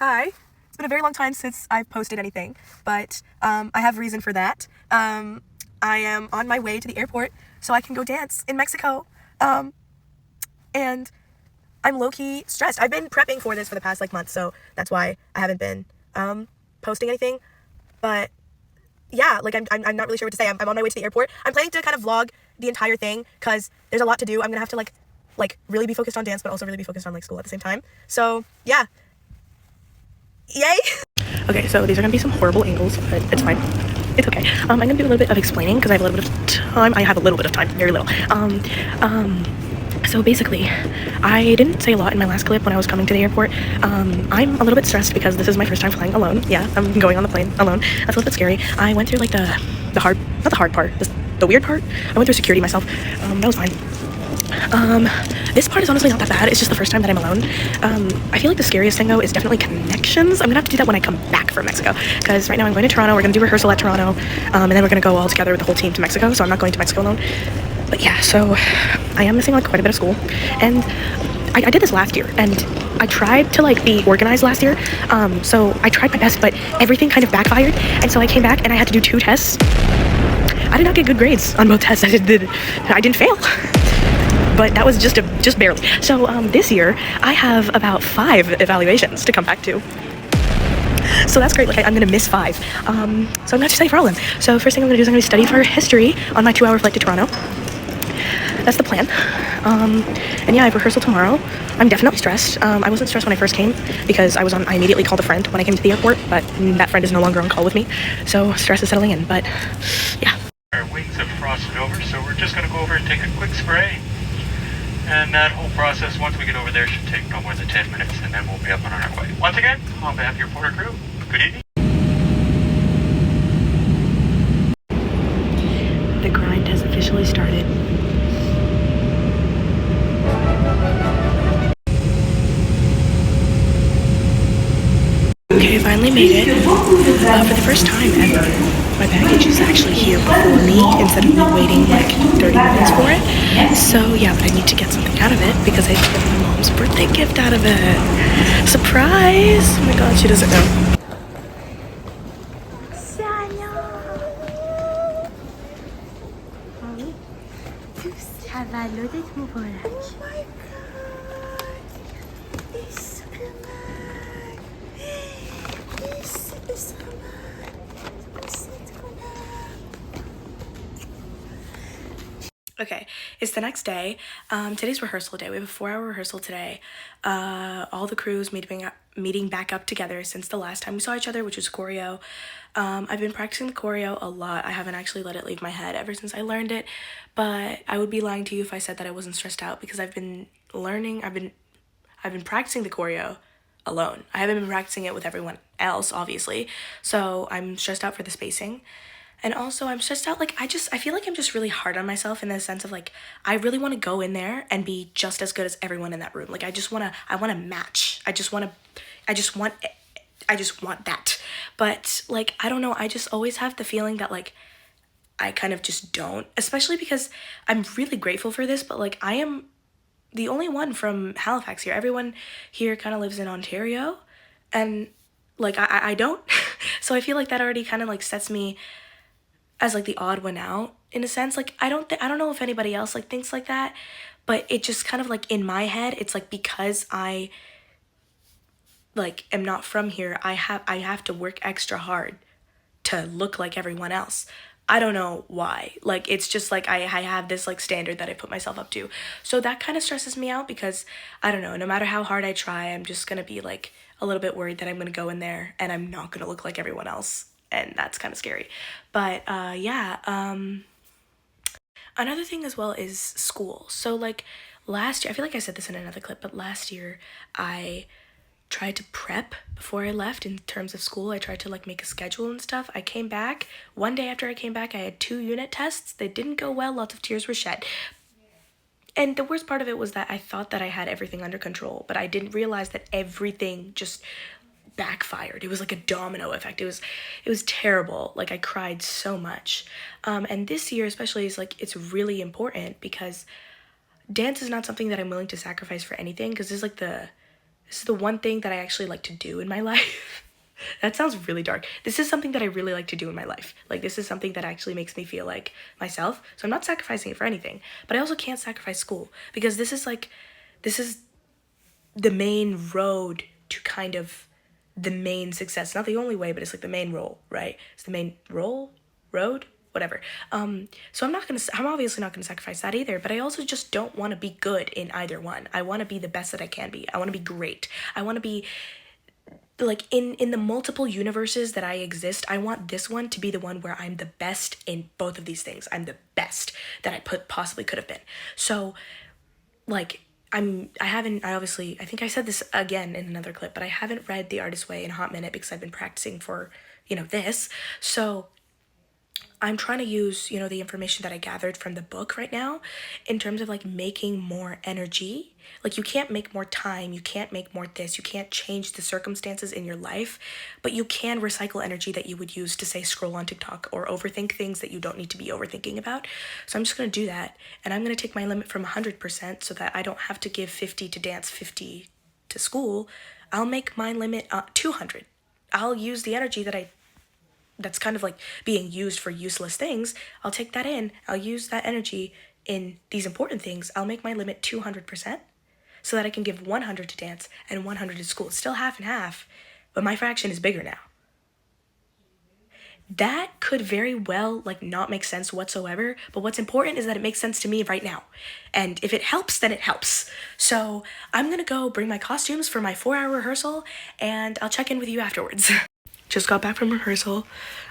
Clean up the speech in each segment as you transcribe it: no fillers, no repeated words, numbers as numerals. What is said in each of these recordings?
Hi. It's been a very long time since I've posted anything, but I have a reason for that. I am on my way to the airport so I can go dance in Mexico. And I'm low-key stressed. I've been prepping for this for the past month, so that's why I haven't been posting anything. But yeah, I'm not really sure what to say. I'm on my way to the airport. I'm planning to kind of vlog the entire thing because there's a lot to do. I'm gonna have to like really be focused on dance, but also really be focused on school at the same time. So yeah. Yay! Okay, so these are gonna be some horrible angles, but it's fine. It's okay. I'm gonna do a little bit of explaining because I have a little bit of time. I have a little bit of time, very little. So basically, I didn't say a lot in my last clip when I was coming to the airport. I'm a little bit stressed because this is my first time flying alone. Yeah, I'm going on the plane alone. That's a little bit scary. I went through not the hard part, just the weird part. I went through security myself. That was fine. This part is honestly not that bad. It's just the first time that I'm alone. I feel like the scariest thing though is definitely connections. I'm gonna have to do that when I come back from Mexico, because right now I'm going to Toronto. We're gonna do rehearsal at Toronto, and then we're gonna go all together with the whole team to Mexico. So I'm not going to Mexico alone. But yeah, so I am missing quite a bit of school, and I did this last year, and I tried to be organized last year. So I tried my best, but everything kind of backfired, and so I came back and I had to do 2 tests. I did not get good grades on both tests. I didn't fail. But that was just barely. So this year I have about 5 evaluations to come back to. So that's great. I'm gonna miss 5. So I'm gonna have to study for all of them. So first thing I'm gonna do is I'm gonna study for history on my 2-hour flight to Toronto. That's the plan. And yeah, I have rehearsal tomorrow. I'm definitely stressed. I wasn't stressed when I first came because I immediately called a friend when I came to the airport, but that friend is no longer on call with me. So stress is settling in, but yeah. Our wings have frosted over, so we're just gonna go over and take a quick spray. And that whole process, once we get over there, should take no more than 10 minutes, and then we'll be up and on our way. Once again, on behalf of your porter crew, good evening. The grind has officially started. Okay, I finally made it. For the first time ever, my baggage is actually here before me instead of me waiting 30 minutes for it. So yeah, but I need to get something out of it because I get my mom's birthday gift out of it. Surprise! Oh my god, she doesn't know. Okay, it's the next day. Today's rehearsal day. We have a 4-hour rehearsal today. All the crews meeting back up together since the last time we saw each other, which was choreo. I've been practicing the choreo a lot. I haven't actually let it leave my head ever since I learned it, but I would be lying to you if I said that I wasn't stressed out because I've been practicing the choreo alone. I haven't been practicing it with everyone else, obviously. So I'm stressed out for the spacing. And also I'm stressed out, I feel like I'm just really hard on myself in the sense of I really want to go in there and be just as good as everyone in that room. I want to match. I just want that. But I don't know, I just always have the feeling that I kind of just don't, especially because I'm really grateful for this, but I am the only one from Halifax here. Everyone here kind of lives in Ontario, and I don't. So I feel like that already kind of sets me as the odd one out in a sense. I don't know if anybody else thinks like that, but it just kind of in my head it's because I am not from here, I have to work extra hard to look like everyone else. I don't know why. It's just I have this standard that I put myself up to. So that kind of stresses me out because I don't know, no matter how hard I try, I'm just gonna be a little bit worried that I'm gonna go in there and I'm not gonna look like everyone else. And that's kind of scary. But yeah, another thing as well is school. So last year, I feel like I said this in another clip, but last year I tried to prep before I left in terms of school. I tried to make a schedule and stuff. I came back, one day after I came back, I had 2 unit tests. They didn't go well, lots of tears were shed. And the worst part of it was that I thought that I had everything under control, but I didn't realize that everything just backfired. It was like a domino effect. It was terrible. I cried so much. And this year especially is it's really important because dance is not something that I'm willing to sacrifice for anything, because this is This is the one thing that I actually like to do in my life. That sounds really dark. This is something that I really like to do in my life. Like, this is something that actually makes me feel like myself. So I'm not sacrificing it for anything. But I also can't sacrifice school because this is the main road to kind of the main success. Not the only way, but it's like the main role, right? It's the main road, whatever. So I'm obviously not gonna sacrifice that either, but I also just don't want to be good in either one. I want to be the best that I can be. I want to be great. I want to be like in the multiple universes that I exist. I want this one to be the one where I'm the best in both of these things. I'm the best that I possibly could have been. So like I think I said this again in another clip, but I haven't read The Artist's Way in a hot minute because I've been practicing for, this. So I'm trying to use, the information that I gathered from the book right now in terms of like making more energy. Like, you can't make more time, you can't make more this, you can't change the circumstances in your life, but you can recycle energy that you would use to, say, scroll on TikTok or overthink things that you don't need to be overthinking about. So I'm just gonna do that, and I'm gonna take my limit from 100% so that I don't have to give 50 to dance, 50 to school. I'll make my limit 200. I'll use the energy that's kind of like being used for useless things. I'll take that in. I'll use that energy in these important things. I'll make my limit 200% so that I can give 100 to dance and 100 to school. It's still half and half, but my fraction is bigger now. That could very well like not make sense whatsoever, but what's important is that it makes sense to me right now. And if it helps, then it helps. So I'm gonna go bring my costumes for my 4-hour rehearsal, and I'll check in with you afterwards. Just got back from rehearsal.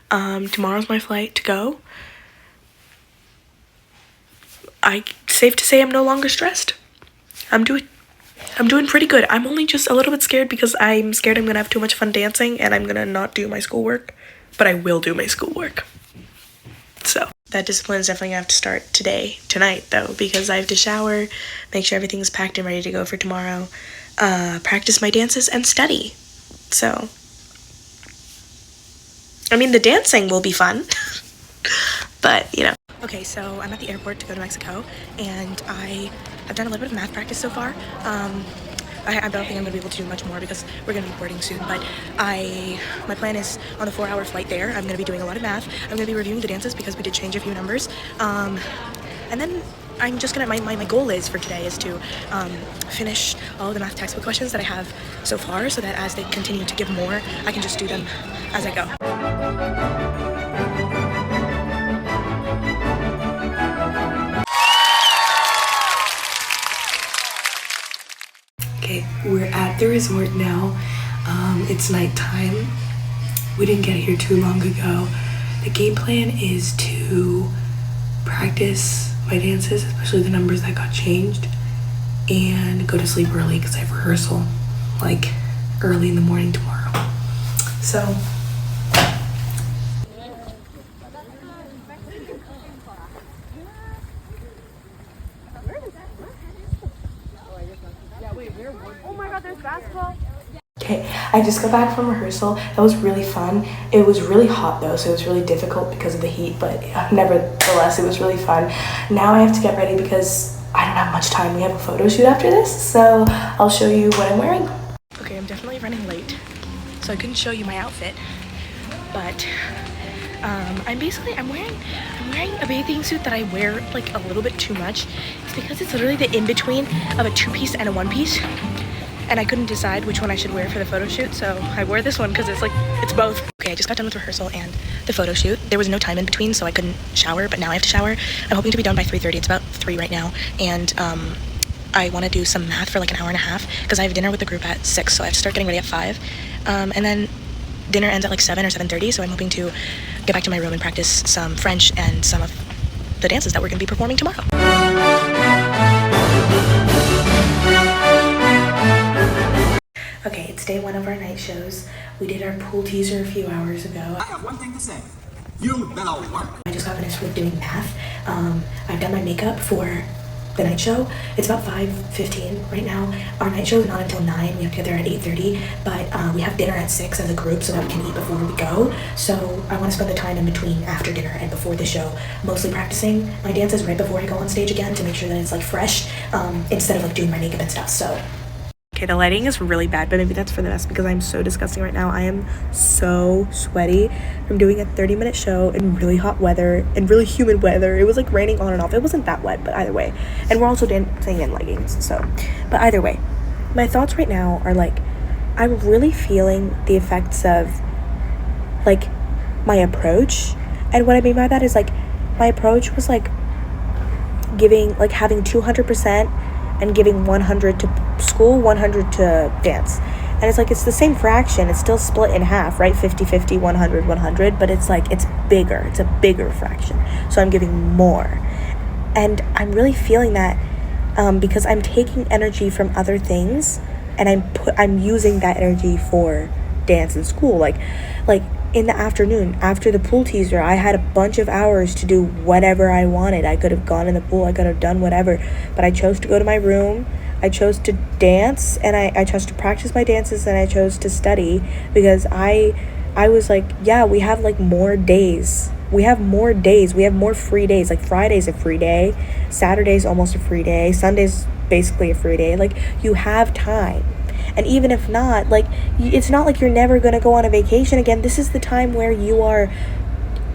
Tomorrow's my flight to go. Safe to say I'm no longer stressed. I'm doing pretty good. I'm only just a little bit scared because I'm scared I'm gonna have too much fun dancing and I'm gonna not do my schoolwork. But I will do my schoolwork. So that discipline is definitely gonna have to start tonight though, because I have to shower, make sure everything's packed and ready to go for tomorrow, practice my dances and study. So I mean, the dancing will be fun, but, Okay, so I'm at the airport to go to Mexico, and I've done a little bit of math practice so far. I don't think I'm gonna be able to do much more because we're gonna be boarding soon, but my plan is on the 4-hour flight there, I'm gonna be doing a lot of math. I'm gonna be reviewing the dances because we did change a few numbers. And then I'm just gonna, my goal is for today is to finish all of the math textbook questions that I have so far so that as they continue to give more, I can just do them as I go. Okay, we're at the resort now. It's nighttime. We didn't get here too long ago. The game plan is to practice my dances, especially the numbers that got changed, and go to sleep early because I have rehearsal like early in the morning tomorrow. So oh my god, there's basketball. Okay, I just got back from rehearsal. That was really fun. It was really hot though, so it was really difficult because of the heat, but nevertheless, it was really fun. Now I have to get ready because I don't have much time. We have a photo shoot after this, so I'll show you what I'm wearing. Okay, I'm definitely running late, so I couldn't show you my outfit, but I'm wearing a bathing suit that I wear like a little bit too much. It's because it's literally the in-between of a 2-piece and a 1-piece. And I couldn't decide which one I should wear for the photo shoot, so I wore this one because it's both. Okay, I just got done with rehearsal and the photo shoot. There was no time in between, so I couldn't shower, but now I have to shower. I'm hoping to be done by 3:30. It's about 3 right now, and I want to do some math for like an hour and a half because I have dinner with the group at 6, so I have to start getting ready at 5. And then dinner ends at like 7 or 7:30, so I'm hoping to get back to my room and practice some French and some of the dances that we're going to be performing tomorrow. Okay, it's day 1 of our night shows. We did our pool teaser a few hours ago. I have one thing to say. You better work. I just got finished with doing math. I've done my makeup for the night show. It's about 5:15 right now. Our night show is not until 9. We have to get there at 8:30, but we have dinner at 6 as a group so that we can eat before we go. So I want to spend the time in between after dinner and before the show mostly practicing my dances right before I go on stage again to make sure that it's like fresh instead of like doing my makeup and stuff. So Okay, the lighting is really bad, but maybe that's for the best because I'm so disgusting right now. I am so sweaty from doing a 30-minute show in really hot weather and really humid weather. It was like raining on and off. It wasn't that wet, but either way. And we're also dancing in leggings, so. But either way, my thoughts right now are like, I'm really feeling the effects of like my approach. And what I mean by that is like, my approach was like giving, like having 200% and giving 100 to school, 100 to dance. And it's like, it's the same fraction. It's still split in half, right? 50-50, 100-100, but it's like, it's bigger. It's a bigger fraction. So I'm giving more. And I'm really feeling that because I'm taking energy from other things and I'm using that energy for dance and school. Like in the afternoon, after the pool teaser, I had a bunch of hours to do whatever I wanted. I could have gone in the pool, I could have done whatever, but I chose to go to my room, I chose to dance, and I chose to practice my dances, and I chose to study, because I was like, yeah, we have like more days. We have more days. We have more free days. Like Friday's a free day, Saturday's almost a free day, Sunday's basically a free day. Like, you have time. And even if not, like, it's not like you're never going to go on a vacation again. This is the time where you are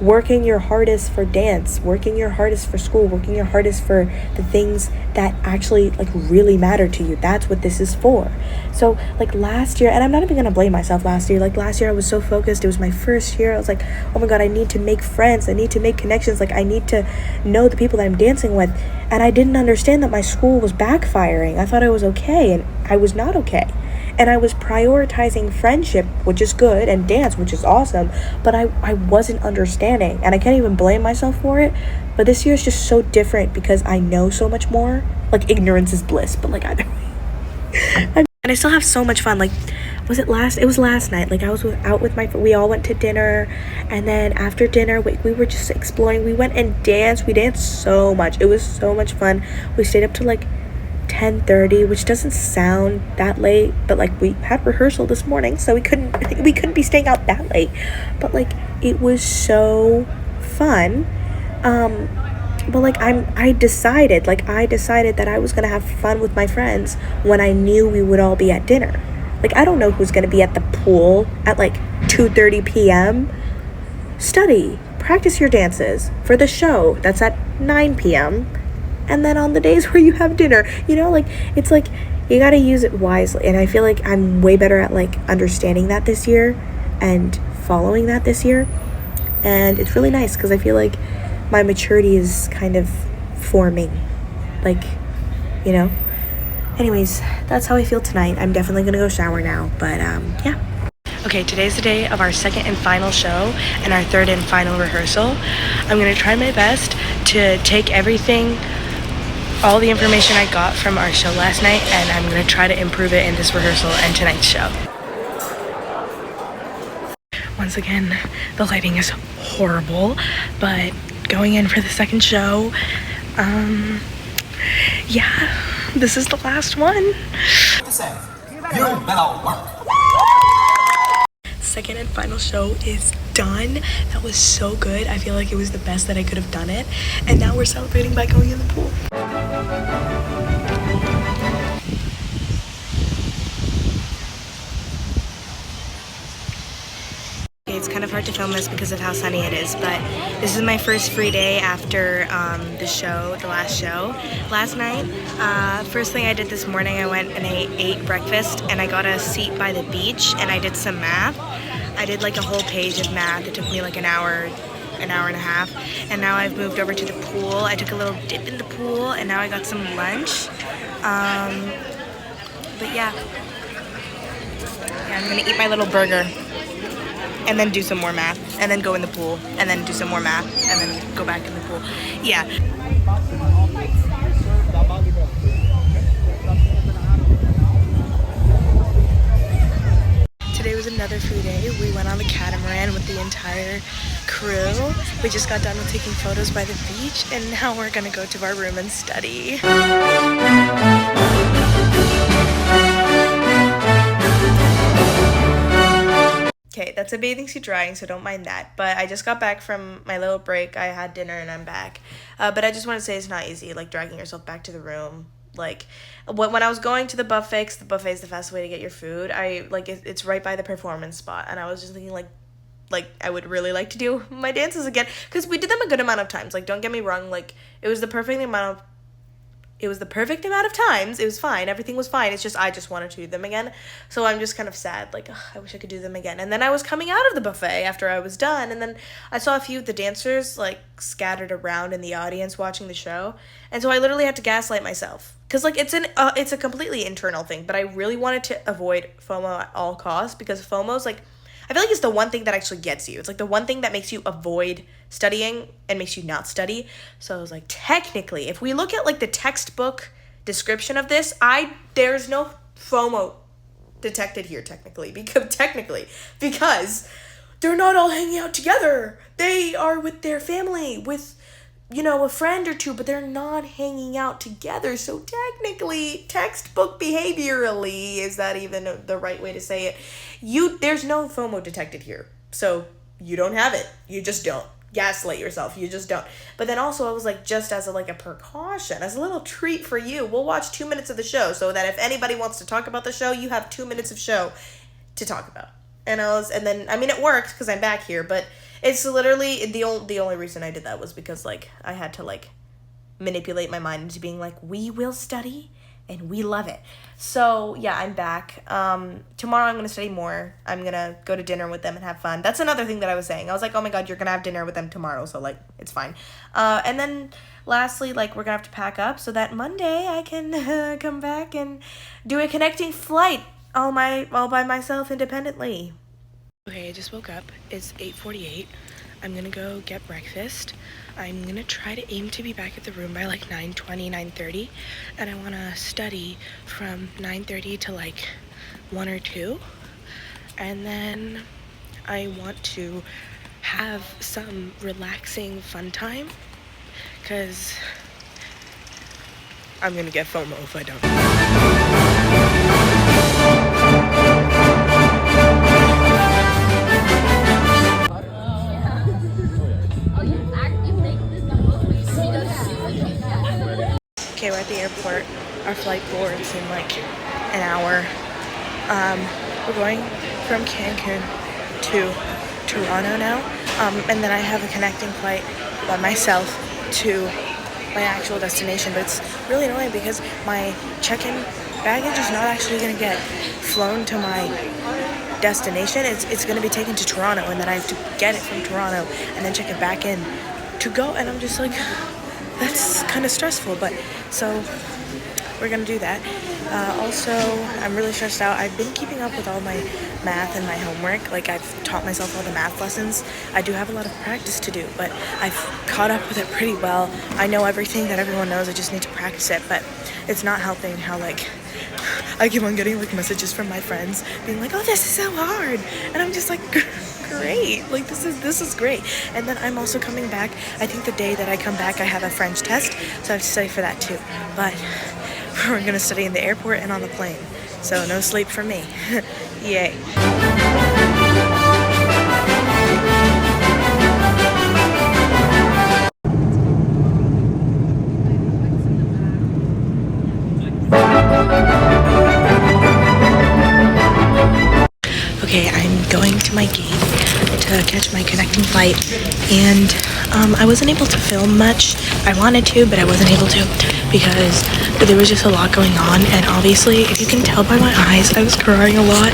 working your hardest for dance, working your hardest for school, working your hardest for the things that actually like really matter to you. That's what this is for. So like last year, and I'm not even gonna blame myself last year, like last year I was so focused. It was my first year. I was like, oh my god, I need to make friends, I need to make connections, like I need to know the people that I'm dancing with. And I didn't understand that my school was backfiring. I thought I was okay, and I was not okay. And I was prioritizing friendship, which is good, and dance, which is awesome, but I wasn't understanding, and I can't even blame myself for it. But this year is just so different because I know so much more. Like, ignorance is bliss, but like either way. And I still have so much fun. Like, it was last night. Like, I was out with we all went to dinner, and then after dinner, we were just exploring. We went and danced. We danced so much. It was so much fun. We stayed up to like 10:30, which doesn't sound that late, but like we had rehearsal this morning, so we couldn't be staying out that late. But like, it was so fun. But like I decided that I was gonna have fun with my friends when I knew we would all be at dinner. Like, I don't know who's gonna be at the pool at like 2:30 p.m. Study, practice your dances for the show that's at 9 p.m. And then on the days where you have dinner, you know, like, it's like, you gotta use it wisely. And I feel like I'm way better at like understanding that this year and following that this year. And it's really nice because I feel like my maturity is kind of forming, like, you know. Anyways, that's how I feel tonight. I'm definitely gonna go shower now, but yeah. Okay, today's the day of our second and final show and our third and final rehearsal. I'm gonna try my best to take all the information I got from our show last night, and I'm gonna try to improve it in this rehearsal and tonight's show. Once again, the lighting is horrible, but going in for the second show, yeah, this is the last one. You better work. Second and final show is done. That was so good. I feel like it was the best that I could have done it. And now we're celebrating by going in the pool. It's kind of hard to film this because of how sunny it is, but this is my first free day after the last show. Last night, first thing I did this morning, I went and ate breakfast, and I got a seat by the beach, and I did some math. I did like a whole page of math. It took me like an hour and a half, and now I've moved over to the pool. I took a little dip in the pool, and now I got some lunch. But yeah, I'm gonna eat my little burger and then do some more math, and then go in the pool, and then do some more math, and then go back in the pool. Yeah. Today was another free day. We went on the catamaran with the entire crew. We just got done with taking photos by the beach, and now we're gonna go to our room and study. Okay, that's a bathing suit drying, so don't mind that. But I just got back from my little break. I had dinner and I'm back. But I just want to say it's not easy, like, dragging yourself back to the room. Like, when I was going to the buffet, 'cause the buffet is the fastest way to get your food. It's right by the performance spot, and I was just thinking like I would really like to do my dances again, because we did them a good amount of times. Like, don't get me wrong, like it was the perfect amount of times. It was fine. Everything was fine. It's just I just wanted to do them again. So I'm just kind of sad. Like, ugh, I wish I could do them again. And then I was coming out of the buffet after I was done, and then I saw a few of the dancers like scattered around in the audience watching the show, and so I literally had to gaslight myself, because like it's a completely internal thing. But I really wanted to avoid FOMO at all costs, because FOMO's like, I feel like it's the one thing that actually gets you. It's like the one thing that makes you avoid studying and makes you not study. So I was like, technically, if we look at like the textbook description of this, there's no FOMO detected here because they're not all hanging out together. They are with their family, with a friend or two, but they're not hanging out together. So technically, textbook behaviorally, is that even the right way to say it? There's no FOMO detected here. So you don't have it. You just don't. Gaslight yourself. You just don't. But then also I was like, just as a precaution, as a little treat for you, we'll watch 2 minutes of the show, so that if anybody wants to talk about the show, you have 2 minutes of show to talk about. And then it worked because I'm back here, but it's literally the only reason I did that was because like I had to like manipulate my mind into being like, we will study and we love it. So yeah, I'm back. Tomorrow I'm gonna study more. I'm gonna go to dinner with them and have fun. That's another thing that I was saying. I was like, oh my god, you're gonna have dinner with them tomorrow, so like it's fine. And then lastly, like, we're gonna have to pack up so that Monday I can come back and do a connecting flight all by myself independently. Okay, I just woke up. It's 8:48. I'm gonna go get breakfast. I'm gonna try to aim to be back at the room by like 9:20, 9:30, and I wanna study from 9:30 to like 1 or 2, and then I want to have some relaxing fun time, because I'm gonna get FOMO if I don't. Okay, we're at the airport. Our flight boards in like an hour. We're going from Cancun to Toronto now. And then I have a connecting flight by myself to my actual destination. But it's really annoying because my check-in baggage is not actually going to get flown to my destination. It's going to be taken to Toronto, and then I have to get it from Toronto and then check it back in to go. And I'm just like, that's kind of stressful, but so we're gonna do that. Also, I'm really stressed out. I've been keeping up with all my math and my homework. Like, I've taught myself all the math lessons. I do have a lot of practice to do, but I've caught up with it pretty well. I know everything that everyone knows. I just need to practice it, but it's not helping how like I keep on getting like messages from my friends being like, oh, this is so hard, and I'm just like, great, like this is great. And then I'm also coming back. I think the day that I come back I have a French test, so I have to study for that too. But we're gonna study in the airport and on the plane, so no sleep for me. Yay. Okay, I'm going to my gate to catch my connecting flight, and I wasn't able to film much. I wanted to, but I wasn't able to because there was just a lot going on, and obviously, if you can tell by my eyes, I was crying a lot.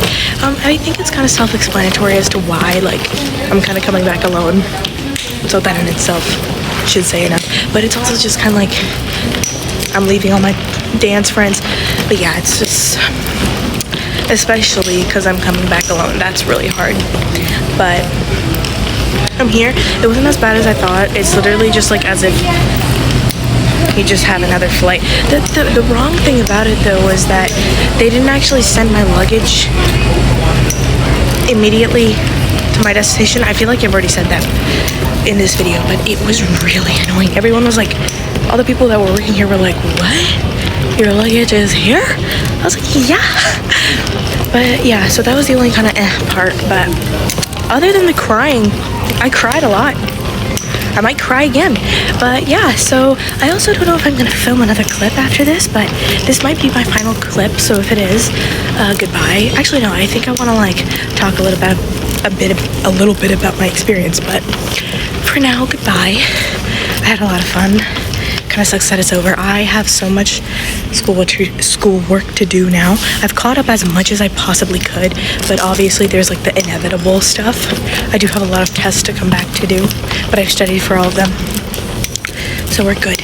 I think it's kind of self-explanatory as to why, like, I'm kind of coming back alone, so that in itself should say enough, but it's also just kind of like I'm leaving all my dance friends. But yeah, it's just, especially because I'm coming back alone, that's really hard. But I'm here. It wasn't as bad as I thought. It's literally just like as if you just have another flight. The wrong thing about it though was that they didn't actually send my luggage immediately to my destination. I feel like I've already said that in this video, but it was really annoying. Everyone was like, all the people that were working here were like, what? Your luggage is here? I was like, yeah. But yeah, so that was the only kind of part. But other than the crying, I cried a lot. I might cry again. But yeah, so I also don't know if I'm gonna film another clip after this, but this might be my final clip, so if it is, goodbye. Actually, no, I think I wanna like talk a little bit about my experience, but for now, goodbye. I had a lot of fun. Kind of sucks that it's over. I have so much schoolwork to do now. I've caught up as much as I possibly could, but obviously there's like the inevitable stuff. I do have a lot of tests to come back to do, but I've studied for all of them, so we're good.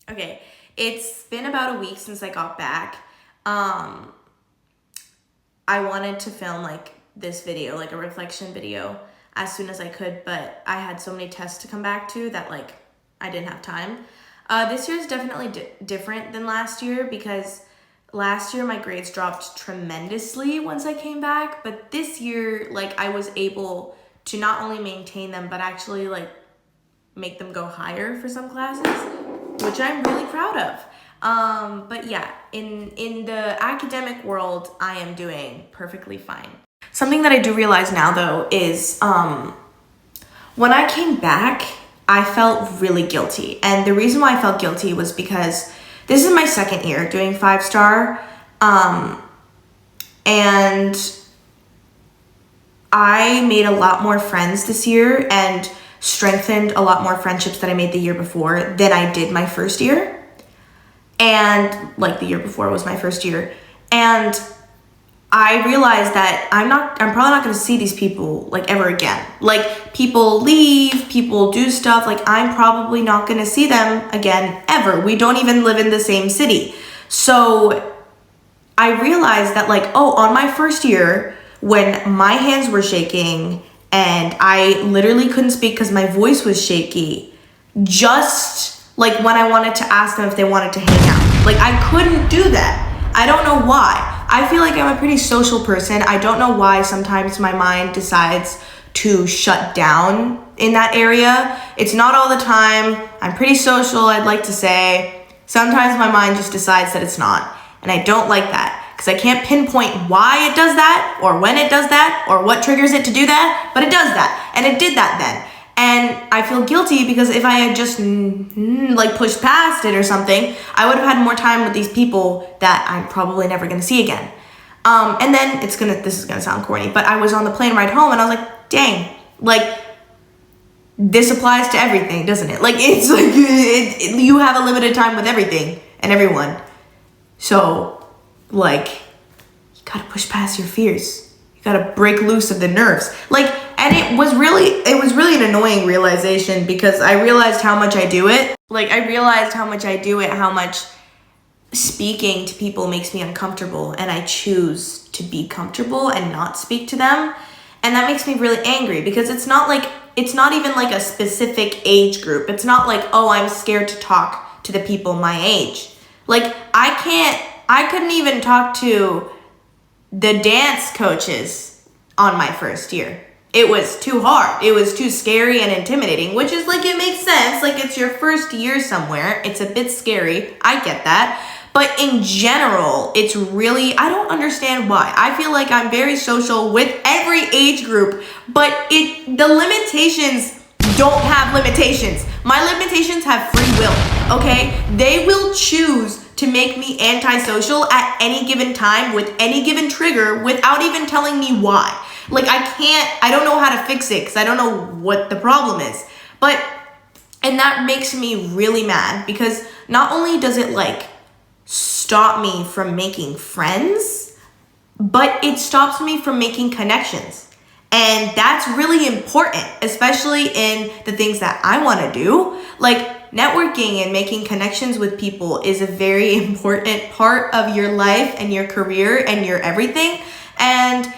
Okay, it's been about a week since I got back. I wanted to film like this video, like a reflection video, as soon as I could, but I had so many tests to come back to that like I didn't have time. This year is definitely different than last year because last year my grades dropped tremendously once I came back, but this year like I was able to not only maintain them but actually like make them go higher for some classes, which I'm really proud of. But yeah, in the academic world, I am doing perfectly fine. Something that I do realize now though is when I came back, I felt really guilty. And the reason why I felt guilty was because this is my second year doing Fivestar. And I made a lot more friends this year and strengthened a lot more friendships that I made the year before than I did my first year. And like the year before was my first year. And I realized that I'm probably not going to see these people like ever again. Like people leave, people do stuff, like I'm probably not going to see them again ever. We don't even live in the same city. So I realized that like, oh, on my first year when my hands were shaking and I literally couldn't speak because my voice was shaky, just like when I wanted to ask them if they wanted to hang out, like I couldn't do that. I don't know why. I feel like I'm a pretty social person. I don't know why sometimes my mind decides to shut down in that area. It's not all the time. I'm pretty social, I'd like to say. Sometimes my mind just decides that it's not. And I don't like that because I can't pinpoint why it does that or when it does that or what triggers it to do that, but it does that. And it did that then. And I feel guilty because if I had just like pushed past it or something, I would have had more time with these people that I'm probably never gonna see again. And then this is gonna sound corny, but I was on the plane ride home and I was like, dang, like this applies to everything, doesn't it? Like it's like you have a limited time with everything and everyone. So like you gotta push past your fears. You gotta break loose of the nerves. And it was really an annoying realization because I realized how much I do it. How much speaking to people makes me uncomfortable, and I choose to be comfortable and not speak to them. And that makes me really angry because it's not even like a specific age group. It's not like, oh, I'm scared to talk to the people my age. Like I couldn't even talk to the dance coaches on my first year. It was too hard. It was too scary and intimidating, which is like, it makes sense. Like it's your first year somewhere. It's a bit scary. I get that. But in general, it's really, I don't understand why. I feel like I'm very social with every age group, but the limitations don't have limitations. My limitations have free will, okay? They will choose to make me antisocial at any given time with any given trigger without even telling me why. Like I don't know how to fix it because I don't know what the problem is. And that makes me really mad because not only does it like stop me from making friends, but it stops me from making connections. And that's really important, especially in the things that I want to do. Like networking and making connections with people is a very important part of your life and your career and your everything. And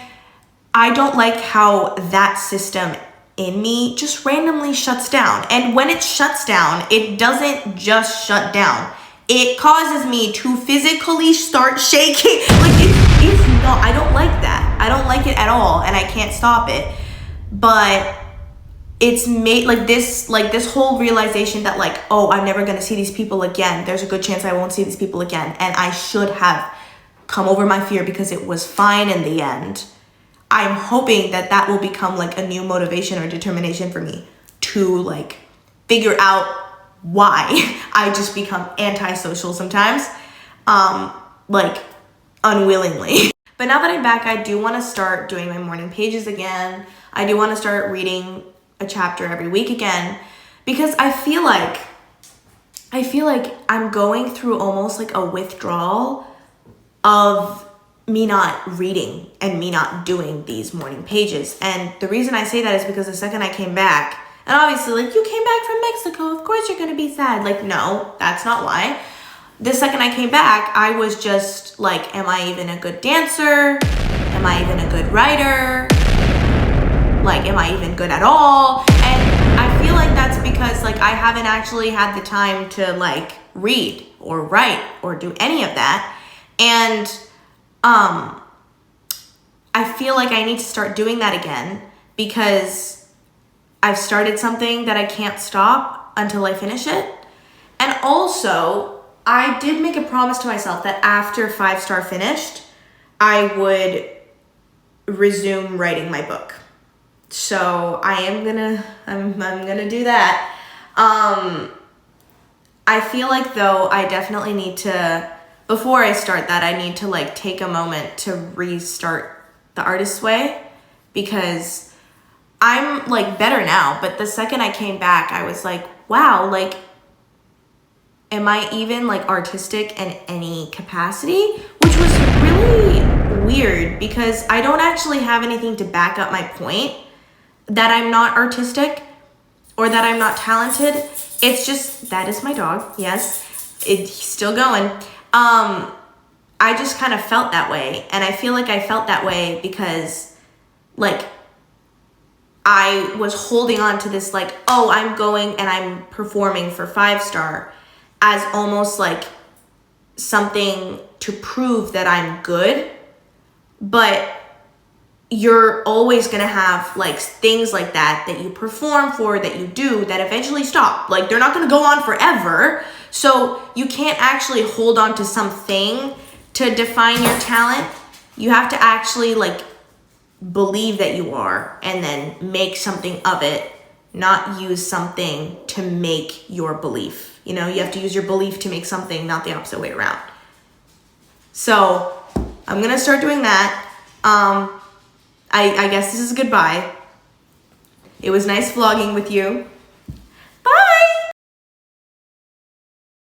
I don't like how that system in me just randomly shuts down. And when it shuts down, it doesn't just shut down. It causes me to physically start shaking. Like it's not, I don't like that. I don't like it at all, and I can't stop it. But it's made like this whole realization that like, oh, I'm never gonna see these people again. There's a good chance I won't see these people again. And I should have come over my fear because it was fine in the end. I'm hoping that will become like a new motivation or determination for me to like figure out why I just become antisocial sometimes, like unwillingly. But now that I'm back, I do want to start doing my morning pages again. I do want to start reading a chapter every week again, because I feel like I'm going through almost like a withdrawal of me not reading and me not doing these morning pages. And the reason I say that is because the second I came back, and obviously like, you came back from Mexico, of course you're gonna be sad. Like, no, that's not why. The second I came back, I was just like, am I even a good dancer? Am I even a good writer? Like, am I even good at all? And I feel like that's because like I haven't actually had the time to like read or write or do any of that. And I feel like I need to start doing that again, because I've started something that I can't stop until I finish it. And also, I did make a promise to myself that after Fivestar finished, I would resume writing my book. So I'm gonna do that. I feel like though I definitely need to, before I start that, I need to like take a moment to restart The Artist's Way, because I'm like better now, but the second I came back, I was like, wow, like, am I even like artistic in any capacity? Which was really weird, because I don't actually have anything to back up my point that I'm not artistic or that I'm not talented. It's just, that is my dog, yes, he's still going. I just kind of felt that way, and I feel like I felt that way because like I was holding on to this like, oh, I'm going and I'm performing for Fivestar as almost like something to prove that I'm good. But you're always gonna have like things like that you perform for, that you do, that eventually stop. Like, they're not gonna go on forever. So you can't actually hold on to something to define your talent. You have to actually like believe that you are, and then make something of it, not use something to make your belief. You know, you have to use your belief to make something, not the opposite way around. So I'm gonna start doing that. I guess this is goodbye. It was nice vlogging with you.